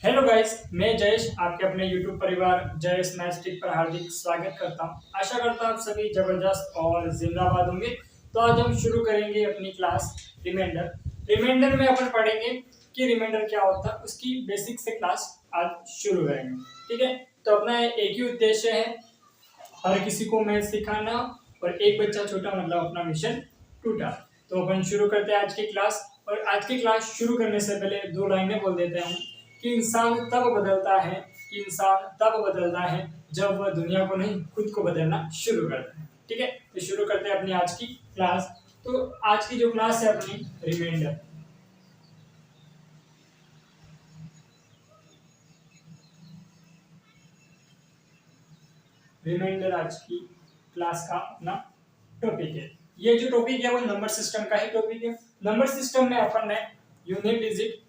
Hello guys, मैं जयेश आपके अपने यूट्यूब परिवार जयेश मैथ्स पर हार्दिक स्वागत करता हूं। आशा करता हूं आप सभी जबरदस्त और जिंदाबाद होंगे। तो आज हम शुरू करेंगे अपनी क्लास रिमाइंडर। रिमाइंडर में अपन पढ़ेंगे कि रिमाइंडर क्या होता है, उसकी बेसिक से क्लास आज शुरू करेंगे। ठीक है, तो अपना एक ही उद्देश्य है, हर किसी को मैथ सिखाना, और एक बच्चा छोटा मतलब अपना मिशन टूटा। तो अपन शुरू करते हैं आज की क्लास। और आज की क्लास शुरू करने से पहले दो लाइनें बोल देते हैं कि इंसान तब बदलता है जब वह दुनिया को नहीं खुद को बदलना शुरू करता है। ठीक है, तो शुरू करते हैं अपनी आज की क्लास। तो आज की जो क्लास है अपनी रिमाइंडर आज की क्लास का अपना टॉपिक है। ये जो टॉपिक है वो नंबर सिस्टम का ही टॉपिक है। नंबर सिस्टम में अपन ने unit digit,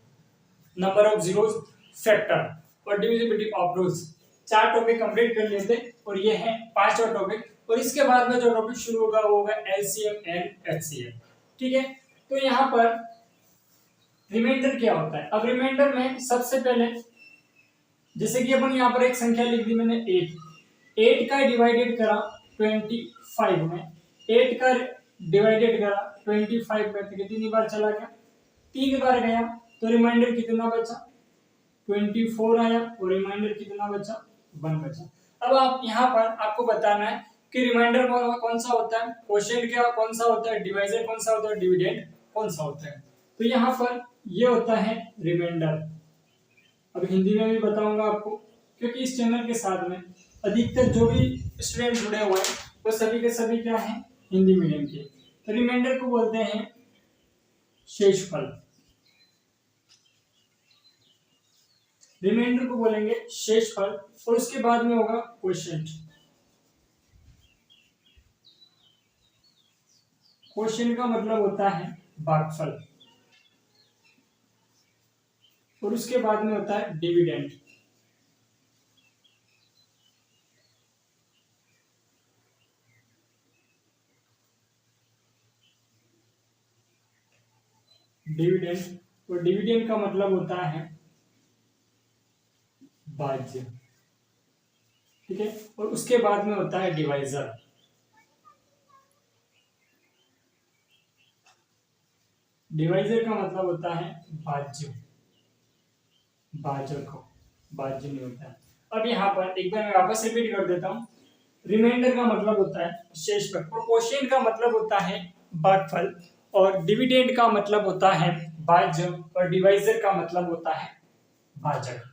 number of zeros, factor और डिविजिबिलिटी ऑफ रूल्स, चार टॉपिक कंप्लीट कर लेते और ये है पांचवा टॉपिक। और इसके बाद में जो टॉपिक शुरू होगा वो होगा एलसीएम एंड एचसीएफ। ठीक है, तो यहाँ पर रिमाइंडर क्या होता है। अब रिमाइंडर में सबसे पहले जैसे कि अपन यहाँ पर एक संख्या लिख दी मैंने 8 का डिवाइडेड करा 25 में, 8 का डिवाइडेड करा 25 में, तो कितनी बार चला गया, 3 बार गया। तो रिमाइंडर कितना बचा, 24 आया। और रिमाइंडर कितना बचा, 1 बचा। अब आप यहाँ पर आपको बताना है कि रिमाइंडर कौन सा होता है, क्वोशिएंट क्या कौन सा होता है, डिवाइजर कौन सा होता है, डिविडेंड कौन सा होता है। तो यहाँ पर ये होता है रिमाइंडर। अब हिंदी में भी बताऊंगा आपको, क्योंकि इस चैनल के साथ में अधिकतर जो भी स्टूडेंट जुड़े हुए हैं वो सभी के सभी क्या हैं, हिंदी मीडियम के। तो रिमाइंडर को बोलते हैं शेषफल। रिमाइंडर को बोलेंगे शेषफल और उसके बाद में होगा क्वोशिएंट। क्वोशिएंट का मतलब होता है भागफल और उसके बाद में होता है डिविडेंड। डिविडेंड और डिविडेंड का मतलब होता है भाज्य। ठीक है, और उसके बाद में होता है डिवाइजर। डिवाइजर का मतलब होता है भाज्य, भाजक भाज्य नहीं होता है। अब यहाँ पर एक बार मैं वापस रिपीट कर देता हूँ। रिमाइंडर का मतलब होता है शेषफल और क्वोशिएंट का मतलब होता है भागफल और डिविडेंड का मतलब होता है भाज्य और डिवाइजर का मतलब होता है भाजक।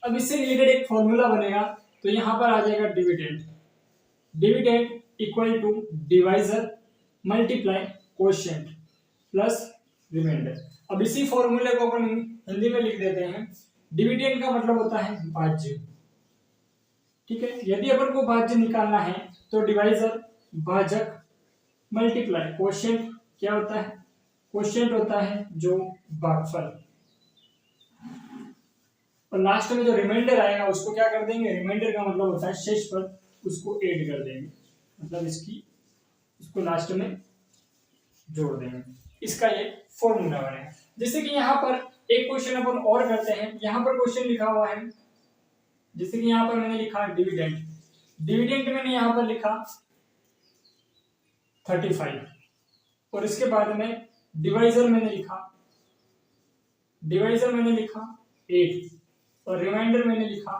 अब इससे रिलेटेड एक फॉर्मूला बनेगा, तो यहाँ पर आ जाएगा dividend. Dividend equal to divisor multiply quotient plus remainder. अब इसी फॉर्मूले को अपन हिंदी में लिख देते हैं। डिविडेंड का मतलब होता है भाज्य। ठीक है, यदि अपन को भाज्य निकालना है तो डिवाइजर भाजक मल्टीप्लाई क्वोशिएंट क्या होता है, क्वोशिएंट होता है जो भागफल, और लास्ट में जो रिमाइंडर आएगा उसको क्या कर देंगे, रिमाइंडर का मतलब होता है शेषफल, उसको ऐड कर देंगे, मतलब इसको लास्ट में जोड़ देंगे। इसका ये फॉर्मूला बनेगा। जैसे कि यहाँ पर एक क्वेश्चन अपन और करते हैं। यहाँ पर क्वेश्चन लिखा हुआ है, जैसे कि यहाँ पर मैंने लिखा डिविडेंड। डिविडेंड मैंने यहाँ पर लिखा 35 और इसके बाद में डिवाइजर मैंने लिखा 8 और रिमाइंडर मैंने लिखा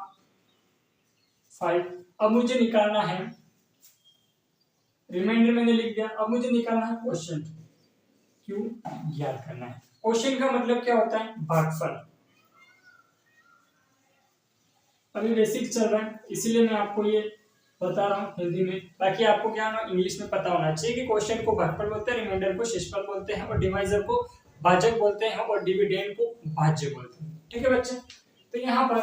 5। अब मुझे निकालना है, रिमाइंडर मैंने लिख दिया, अब मुझे निकालना है क्वोशिएंट, क्यों ज्ञात करना है। क्वोशिएंट का मतलब क्या होता है, भागफल। अभी बेसिक चल रहा है इसीलिए मैं आपको ये बता रहा हूँ हिंदी में, बाकी आपको क्या ना इंग्लिश में पता होना चाहिए कि क्वोशिएंट को भागफल बोलते हैं, रिमाइंडर को शेषफल बोलते हैं और डिवाइजर को भाजक बोलते हैं और डिविडेंड को भाज्य बोलते हैं। ठीक है बच्चे, तो यहाँ पर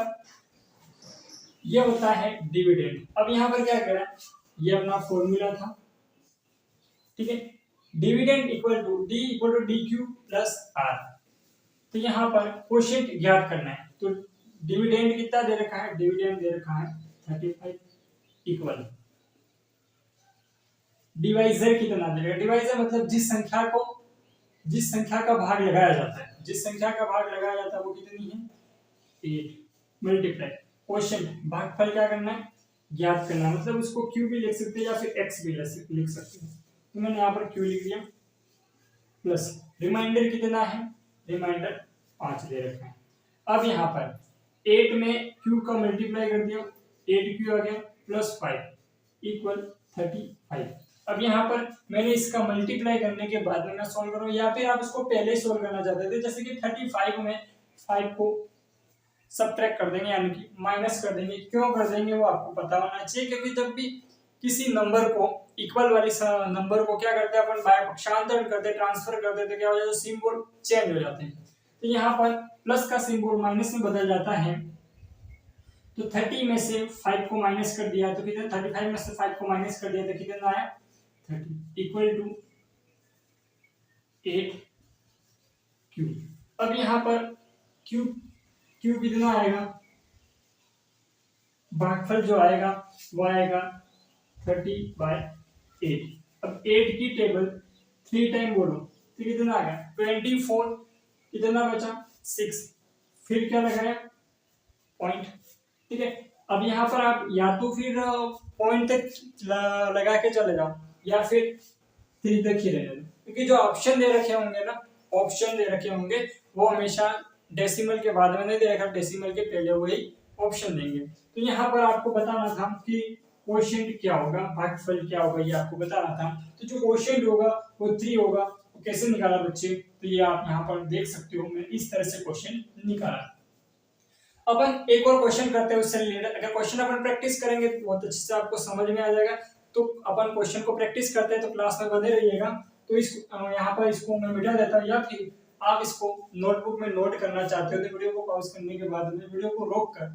ये होता है डिविडेंड। अब यहाँ पर क्या करें, ये अपना फॉर्मूला था। ठीक है, dividend equal to d q plus r. तो यहाँ पर क्वोशिएंट ज्ञात करना है, तो डिविडेंड कितना दे रखा है, डिविडेंड दे रखा है 35 इक्वल डिवाइजर कितना दे रखा है, डिवाइजर मतलब जिस संख्या का भाग लगाया जाता है, जिस संख्या का भाग लगाया जाता है वो कितनी है 8 मल्टीप्लाई क्वोशिएंट भागफल क्या करना है, ज्ञात करना है, मतलब उसको q भी लिख सकते हैं या फिर x भी लिख सकते हैं। तो मैंने यहाँ पर q लिख दिया प्लस रिमाइंडर कितना है, रिमाइंडर 5 दे रखा है। अब यहाँ पर 8 में q का मल्टीप्लाई कर दिया, 8q आ गया प्लस 5 इक्वल 35। अब यहाँ पर मैंने इसका मल्टीप्लाई करने के बाद में मैं सॉल्व करूँ, या फिर आप इसको पहले ही सॉल्व करना चाहते थे, जैसे कि 35 में 5 को सबट्रैक्ट कर देंगे यानी कि माइनस कर देंगे। क्यों कर देंगे वो आपको पता होना चाहिए, क्योंकि जब भी किसी नंबर को इक्वल वाली नंबर को क्या करते हैं अपन बाय पक्षांतर करते हैं, ट्रांसफर कर देते हैं, क्या हो जाता है सिंबल चेंज हो जाते हैं। तो यहाँ पर प्लस का सिंबल माइनस में बदल जाता है। तो 30 में से 5 को माइनस कर दिया तो कितना, 35 में से 5 को माइनस कर दिया तो कितना आया 30 इक्वल टू 8q। अब यहाँ पर q कितना आएगा, भागफल जो आएगा वो आएगा 30/8। अब 8 की टेबल 3 टाइम बोलो तो कितना आ गया 24, कितना बचा 6, फिर क्या लगाया पॉइंट, ठीक है। अब यहाँ पर आप या तो फिर पॉइंट तक लगा के चले जाओ या फिर 3 तक ही रहने दो, क्योंकि जो ऑप्शन दे रखे होंगे ना, ऑप्शन दे रखे होंगे वो हमेशा डेसिमल के बाद में नहीं दे रखा, डेसिमल के पहले वही ऑप्शन देंगे। तो यहाँ पर आपको बताना था कि क्वोशिएंट क्या होगा, भागफल क्या होगा, ये आपको बताना था। तो जो क्वोशिएंट होगा वो 3 होगा। तो कैसे निकाला बच्चे, तो ये आप यहाँ पर देख सकते हो, मैं इस तरह से क्वेश्चन निकाला। अपन एक और क्वेश्चन करते हैं उससे रिलेटेड। अगर क्वेश्चन अपन प्रैक्टिस करेंगे तो बहुत अच्छे से आपको समझ में आ जाएगा। तो अपन क्वेश्चन को प्रैक्टिस करते हैं तो क्लास में बने रहिएगा। तो इस यहाँ पर इसको मैं मिटा देता हूँ, या फिर आप इसको नोटबुक में नोट करना चाहते हो तो वीडियो को पॉज करने के बाद में वीडियो को रोक कर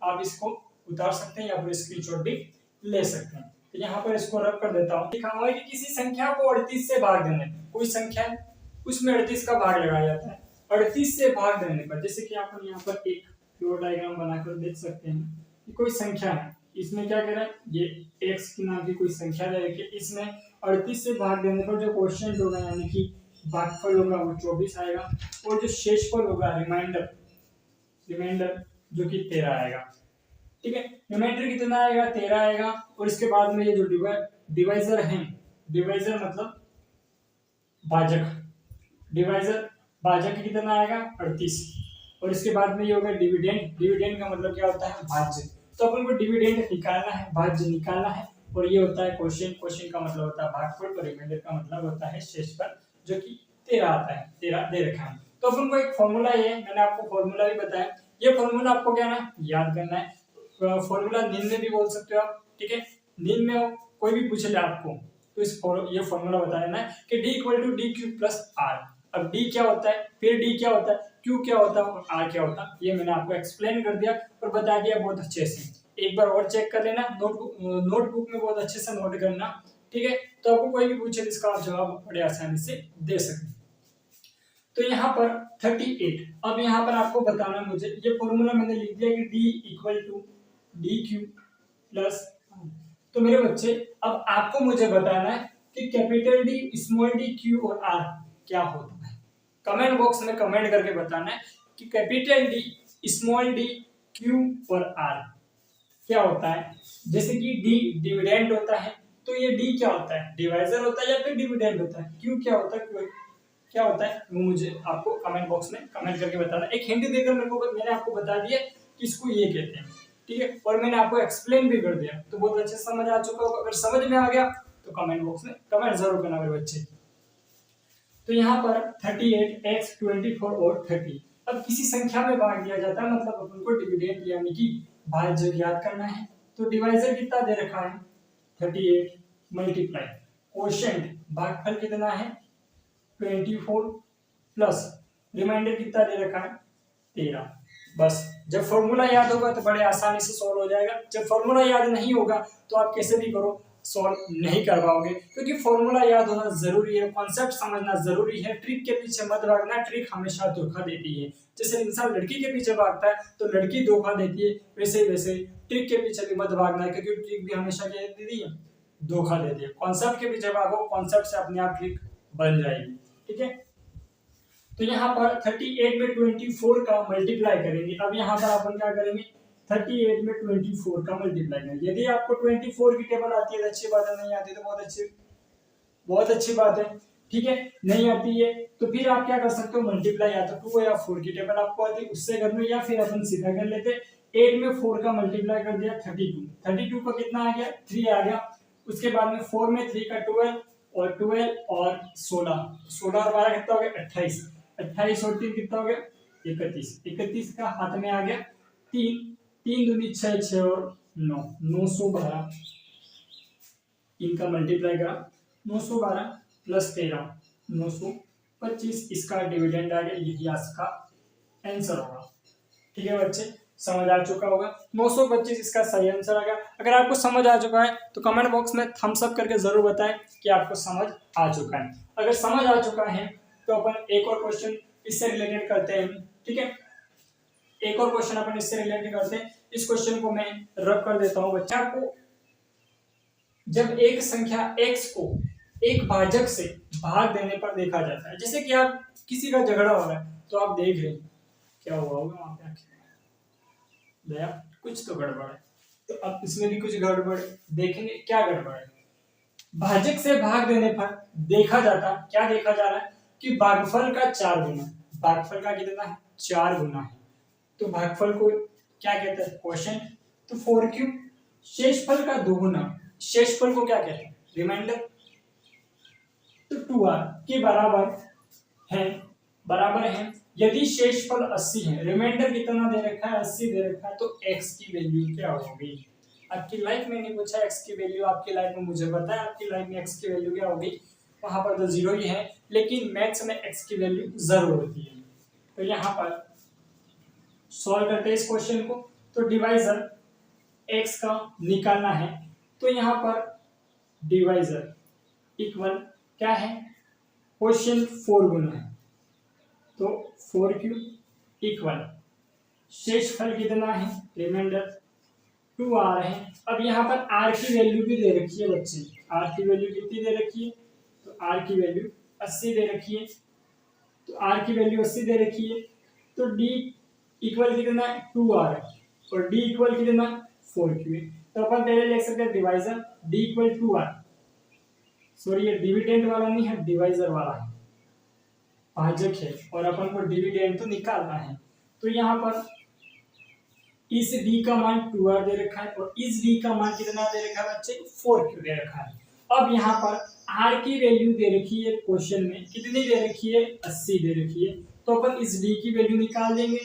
आप इसको उतार सकते हैं या फिर स्क्रीनशॉट भी ले सकते हैं। तो यहाँ पर इसको रब कर देता हूँ। लिखा हुआ है कि किसी संख्या को 38 से भाग देने, कोई संख्या है उसमें 38 का भाग लगाया जाता है। 38 से भाग देने पर, जैसे कि आप यहाँ पर एक फ्लोर डायग्राम बनाकर देख सकते हैं कि कोई संख्या है, इसमें क्या कह रहा है, ये x की नाम की कोई संख्या दे रखी है, इसमें 38 से भाग देने पर जो क्वोशिएंट होगा यानी कि भागफल होगा वो 24 आएगा, और जो शेषफल होगा रिमाइंडर जो कि 13 आएगा, ठीक है। रिमाइंडर कितना आएगा 13 आएगा। और इसके बाद में ये जो डिवाइजर है, डिवाइजर मतलब भाजक, डिवाइजर भाजक कितना आएगा 38। और इसके बाद में ये होगा डिविडेंड, डिविडेंड का मतलब क्या होता है भाज्य। तो अपन को डिविडेंड निकालना है, भाज्य निकालना है। और ये होता है क्वोशिएंट, क्वोशिएंट का मतलब होता है भागफल, और रिमाइंडर का मतलब होता है शेषफल जो कि 13 आता है, 13 दे रखा है। तो अपन को एक फॉर्मूला है, मैंने आपको फॉर्मूला भी बताया, ये फॉर्मूला आपको क्या है याद करना है। फॉर्मूला नींद में भी बोल सकते हो आप, ठीक है। नींद में कोई भी पूछ ले आपको तो ये फॉर्मूला बता देना है कि d = dq + r। अब d क्या होता है, फिर d क्या होता है, q क्या होता है और r क्या होता है, ये मैंने आपको एक्सप्लेन कर दिया और बता दिया बहुत अच्छे से। एक बार और चेक कर लेना, नोटबुक में बहुत अच्छे से नोट करना, ठीक है। तो आपको कोई भी पूछे इसका आप जवाब बड़े आसानी से दे सकते। तो यहाँ पर 38, अब यहाँ पर आपको बताना मुझे, ये फॉर्मूला मैंने लिख दिया कि d = dq + तो मेरे बच्चे अब आपको मुझे बताना है कि capital D, small d, q और r क्या होता है। कमेंट बॉक्स में कमेंट करके बताना है कि capital D, small d, q और r क्या होता है। जैसे कि d डिविडेंड होता है, तो ये d क्या होता है, डिवाइजर होता है या फिर डिविडेंड होता है। q क्या होता है, क्या होता है, वो मुझे आपको कमेंट बॉक्स में कमेंट करके बताना। एक हिंट देकर मैंने आपको बता दिया कि इसको ये कहते हैं, ठीक है। और मैंने आपको एक्सप्लेन भी कर दिया, तो बहुत अच्छे समझ आ चुका होगा। अगर समझ में आ गया तो कमेंट बॉक्स में कमेंट जरूर करना मेरे बच्चे। तो यहाँ पर 38, x, 24 और 30 अब किसी संख्या में बांट दिया जाता है, मतलब अपन को डिविडेंड यानी कि भाज्य ज्ञात करना है। तो डिवाइजर कितना दे रखा है 38 मल्टीप्लाई क्वोशिएंट भागफल कितना है 24 प्लस रिमाइंडर कितना दे रखा है 13। बस जब फॉर्मूला याद होगा तो बड़े आसानी से सॉल्व हो जाएगा। जब फॉर्मूला याद नहीं होगा तो आप कैसे भी करो सॉल्व नहीं कर पाओगे, क्योंकि फॉर्मूला याद होना जरूरी है, कॉन्सेप्ट समझना जरूरी है। ट्रिक के पीछे मत भागना, ट्रिक हमेशा धोखा देती है। जैसे इंसान लड़की के पीछे भागता है तो लड़की धोखा देती है, वैसे ट्रिक के पीछे भी मत भागना, क्योंकि ट्रिक भी हमेशा क्या देती है, धोखा देती है। कॉन्सेप्ट के पीछे भागो, कॉन्सेप्ट से अपने आप ट्रिक बन जाएगी, ठीक है। तो यहाँ पर 38 में 24 का मल्टीप्लाई करेंगे। अब यहाँ पर अपन क्या करेंगे, 38 में 24 का मल्टीप्लाई करेंगे। यदि आपको 24 की टेबल आती है तो अच्छी बात है, नहीं आती तो बहुत अच्छी बात है, ठीक है। नहीं आती है तो फिर आप क्या कर सकते हो, मल्टीप्लाई या तो 2 या 4 की टेबल आपको आती है उससे कर लो, या फिर अपन सीधा कर लेते। 8 में 4 का मल्टीप्लाई कर दिया 32 का कितना आ गया, 3 आ गया। उसके बाद में 4 में 3 का 12 और 16 और 12 कितना हो गया 28 और 3 कितना हो गया 31 का हाथ में आ गया 3 दूनी 6 और 912 इनका मल्टीप्लाई करा 912 प्लस 13 925 इसका डिविडेंड आ गया, यही इसका आंसर होगा। ठीक है बच्चे, समझ आ चुका होगा। 925 इसका सही आंसर आ गया। अगर आपको समझ आ चुका है तो कमेंट बॉक्स में थम्स अप करके जरूर बताएं कि आपको समझ आ चुका है। अगर समझ आ चुका है तो अपन एक और क्वेश्चन इससे रिलेटेड करते हैं, ठीक है। एक और क्वेश्चन अपन इससे रिलेटेड करते हैं। इस क्वेश्चन को मैं रब कर देता हूँ बच्चा को। जब एक संख्या x को एक भाजक से भाग देने पर देखा जाता है, जैसे कि आप किसी का झगड़ा हो रहा है तो आप देख रहे हैं क्या हुआ होगा वहां पे, दया कुछ तो गड़बड़ है, तो अब इसमें भी कुछ गड़बड़ देखेंगे क्या गड़बड़ है। भाजक से भाग देने पर देखा जाता, क्या देखा जा रहा है कि भागफल का 4 गुना, भागफल का कितना है 4 गुना है। तो भागफल को क्या कहते हैं क्वेश्चन, तो 4 क्यूब। शेषफल का 2 गुना, शेषफल को क्या कहते हैं रिमाइंडर, तो 2r के बराबर है। यदि शेषफल 80 है, रिमाइंडर कितना दे रखा है 80 दे रखा है, तो x की वैल्यू क्या होगी। आपकी लाइफ में नहीं पूछा x की वैल्यू, आपकी लाइफ में मुझे पता है आपकी लाइफ में x की वैल्यू क्या होगी, वहां पर तो 0 ही है, लेकिन मैथ्स में x की वैल्यू जरूर होती है। तो यहाँ पर सॉल्व करते हैं इस क्वेश्चन को। तो डिवाइजर x का निकालना है, तो यहाँ पर डिवाइजर इक्वल क्या है, क्वेश्चन 4 गुना है, तो 4 क्यूब इक्वल शेषफल कितना है रिमाइंडर 2r है। अब यहाँ पर r की वैल्यू भी दे रखी है बच्चे, r की वैल्यू कितनी दे रखी है, तो r की वैल्यू 80 दे रखी है, तो r की वैल्यू 80 दे रखी है, तो d इक्वल कितना है 2r और d इक्वल कितना 4 क्यू है। तो अपन पहले लिख सकते हैं divisor d equal 2r, sorry ये डिविडेंड वाला नहीं है डिवाइजर वाला है, भाजक है और अपन को डिविडेंड तो निकालना है। तो यहाँ पर इस d का मान 2r दे रखा है और इस d का मान कितना दे रखा है बच्चे 4q दे रखा है। अब यहाँ पर r की वैल्यू दे रखी है क्वेश्चन में, कितनी दे रखी है 80 दे रखी है, तो अपन इस d की वैल्यू निकाल देंगे।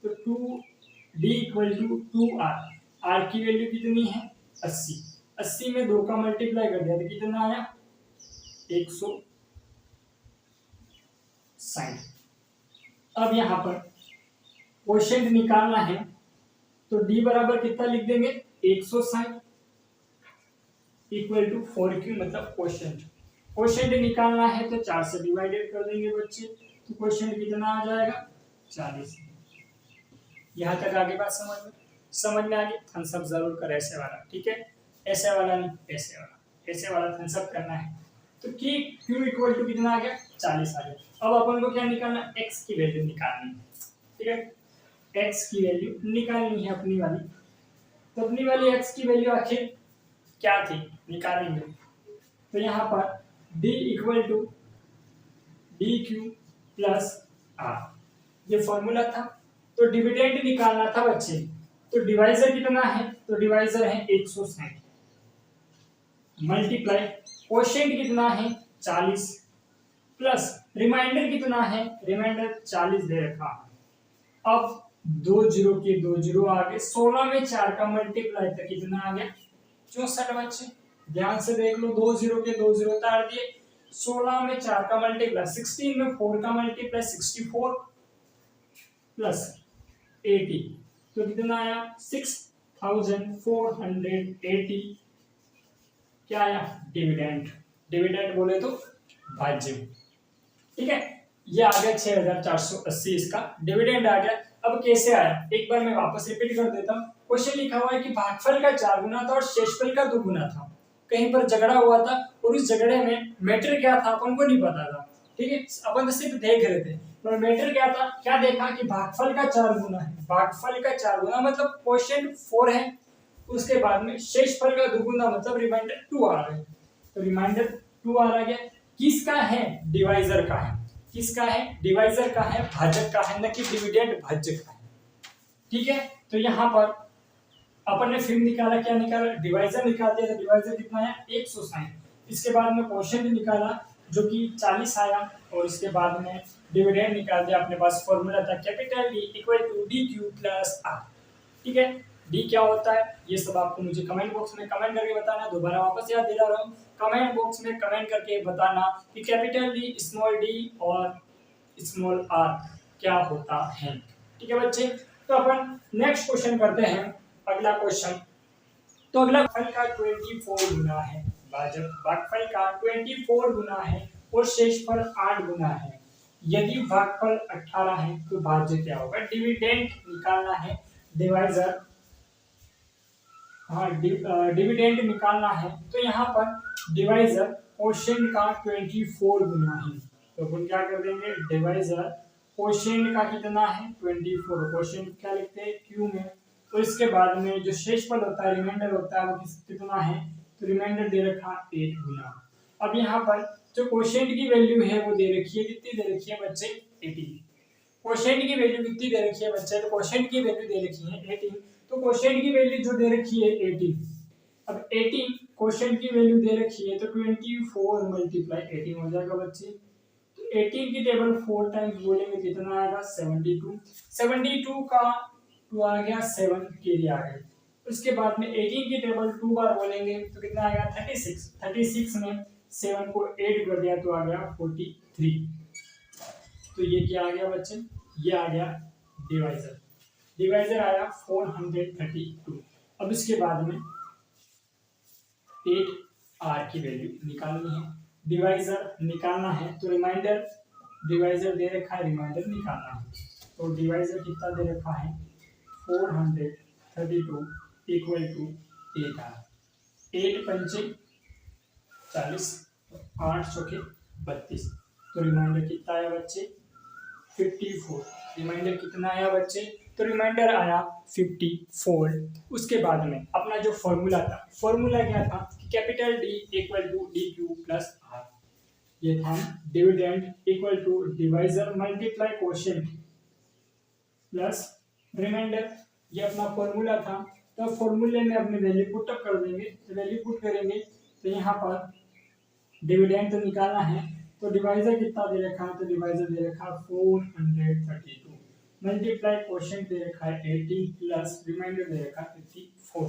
तो 2d equal to 2r, r की वैल्यू कितनी है 80, 80 में 2 का मल्टीप्लाई कर दिया तो कितना आया 160। अब यहाँ पर क्वोशिएंट निकालना है, तो d बराबर कितना लिख देंगे 160 इक्वल टू 4q, मतलब क्वोशिएंट। क्वोशिएंट निकालना है तो 4 से डिवाइडेड कर देंगे बच्चे, तो क्वोशिएंट कितना आ जाएगा 40। यहाँ तक आगे बात समझ में आ गई। थम्स अप जरूर कर ऐसे वाला, ठीक है, ऐसे वाला नहीं, ऐसे वाला थम्स अप करना है। तो q इक्वल टू कितना आ गया 40 आ गया। अब अपन को क्या निकालना, x की वैल्यू निकालनी है, ठीक है, x की वैल्यू निकालनी है अपनी वाली। तो अपनी वाली x की वैल्यू आखिर क्या थी निकालेंगे, तो यहाँ पर d equal to dq plus r, ये फॉर्मूला था। तो डिविडेंड निकालना था बच्चे, तो डिवाइजर कितना है, तो डिवाइजर है 160 मल्टीप्लाई क्वोशिएंट कितना है 40 प्लस रिमाइंडर कितना है, रिमाइंडर 40 दे रखा है। अब 2 0 के 2 0 आ गए, 16 में 4 का मल्टीप्लाई तो कितना आ गया 64 बच्चे। ध्यान से देख लो, 2 0 के 2 0 उतार दिए, 16 में 4 का मल्टीप्लाई, 16 में 4 का मल्टीप्लाई 64 प्लस 80, तो कितना आया 6480 क्या आया डिविडेंड। डिविडेंड बोले तो भाज्य, ठीक है। ये आ गया 6480, इसका डिविडेंड आ गया। अब कैसे आया, एक बार मैं वापस रिपीट कर देता हूँ। क्वेश्चन लिखा हुआ है कि भागफल का 4 गुना था और शेषफल का 2 गुना था। कहीं पर झगड़ा हुआ था और उस झगड़े में मैटर क्या था अपन को नहीं पता था, ठीक है, अपन तो सिर्फ देख रहे थे, पर मैटर क्या था, क्या देखा कि भागफल का 4 गुना है, भागफल का 4 गुना मतलब क्वोशिएंट 4 है, उसके बाद में शेषफल का 2 गुना मतलब रिमाइंडर 2 आ रहा है, तो रिमाइंडर 2 आ रहा है, किसका है, डिवाइजर का है, किसका है, डिवाइजर का है, भाजक का है, न कि डिविडेंड भाज्य का है। ठीक है, तो यहाँ पर अपन ने फिर निकाला, क्या निकाला, डिवाइजर निकाल दिया, तो डिवाइजर कितना है 160, इसके बाद में क्वोशिएंट निकाला जो कि 40 आया, और इसके बाद में डिविडेंड निकाल दिया, अपने पास फॉर्मूला था capital D equal to d q plus r. ठीक है, डी क्या होता है ये सब आपको मुझे कमेंट बॉक्स में कमेंट करके बताना, दोबारा वापस याद दिला रहा हूँ, कमेंट बॉक्स में कमेंट करके बताना कि कैपिटल D स्मॉल d और स्मॉल r क्या होता है। ठीक है बच्चे, तो अपन नेक्स्ट क्वेश्चन करते हैं, अगला क्वेश्चन। तो अगला भागफल का 24 गुना है, भागफल का 24 गुना है और शेषफल 8 गुना है, यदि भागफल 18 है तो भाज्य क्या होगा, डिविडेंड निकालना है, डिवाइजर, हाँ डिविडेंड निकालना है, तो यहाँ पर डिवाइजर क्वोशिएंट का 24 गुना है, तो अपन क्या कर देंगे, डिवाइजर क्वोशिएंट का कितना है 24, क्वोशिएंट क्या लिखते हैं क्यू में, तो इसके बाद में जो शेषफल होता है, रिमाइंडर होता है, वो कितना है, तो रिमाइंडर दे रखा 8 गुना। अब यहाँ पर जो क्वोशिएंट की वैल्यू है वो दे रखी है, कितनी दे रखी है बच्चे 18, क्वोशिएंट की वैल्यू कितनी दे रखी है बच्चे, तो क्वोशिएंट की वैल्यू दे रखी है 18, तो क्वोशिएंट की वैल्यू जो दे रखी है 18, अब 18 क्वोशिएंट की वैल्यू दे रखी है, तो 24 मल्टीप्लाई 18 हो जाएगा बच्चे, तो 18 की टेबल 4 टाइम्स बोलेंगे कितना आएगा 72, 72 का 2 आ गया 7 के लिए आ गए, उसके बाद में 18 की टेबल 2 बार बोलेंगे तो कितना आएगा 36, 36 में 7 को 8 कर दिया तो आ गया 43, तो ये क्या आ गया बच्चे, ये आ गया डिवाइजर, डिवाइजर आया 432। अब इसके बाद में 8r की वैल्यू निकालनी है, डिवाइजर निकालना है, तो रिमाइंडर, डिवाइजर दे रखा है, रिमाइंडर निकालना है, तो डिवाइजर कितना दे रखा है 432 इक्वल टू 8r, 8 पंचे 40, 8 चौके 32, तो रिमाइंडर कितना आया बच्चे 54, रिमाइंडर कितना आया बच्चे, तो रिमाइंडर आया 54। उसके बाद में अपना जो फॉर्मूला था, फॉर्मूला क्या था कि capital D equal to d q plus r, ये था dividend equal to divisor multiply quotient plus remainder, ये अपना फॉर्मूला था, तो फॉर्मूले में अपनी वैल्यू पुट अप कर देंगे, तो वैल्यू पुट करेंगे, तो यहाँ पर डिविडेंड तो निकालना है, तो डिवाइजर कितना दे रखा है, तो डिवाइजर दे रखा है 432 मल्टीप्लाई क्वोशिएंट दे रखा है 18 प्लस रिमाइंडर दे रखा है 54,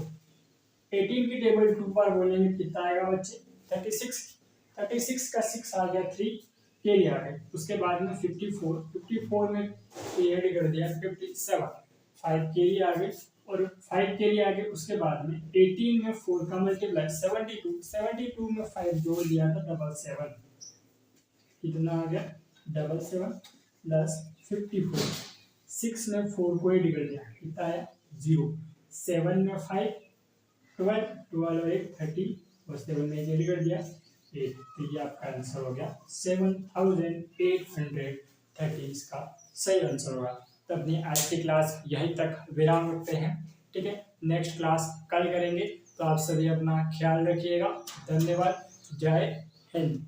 18 की टेबल 2 बार बोलेंगे कितना आएगा बच्चे 36, 36 का 6 आ गया 3 के लिए आ गए, उसके बाद में 54, 54 में ऐड कर दिया 57, 5 के लिए आ गए, और 5 के लिए आ गए, उसके बाद में 18 में 4 का मल्टीप्लाई 72, 72 में 5 जोड़ दिया था 77, कितना आ गया 77 प्लस 54, 6 में 4 को ऐड कर दिया कितना आया 0, 7 में 5 12, 12 और 1 30 और 7 में ऐड कर दिया 8, तो ये आपका आंसर हो गया 7830, इसका सही आंसर होगा। तो अपनी आज की क्लास यहीं तक विराम रखते हैं, ठीक है, नेक्स्ट क्लास कल करेंगे, तो आप सभी अपना ख्याल रखिएगा, धन्यवाद, जय हिंद।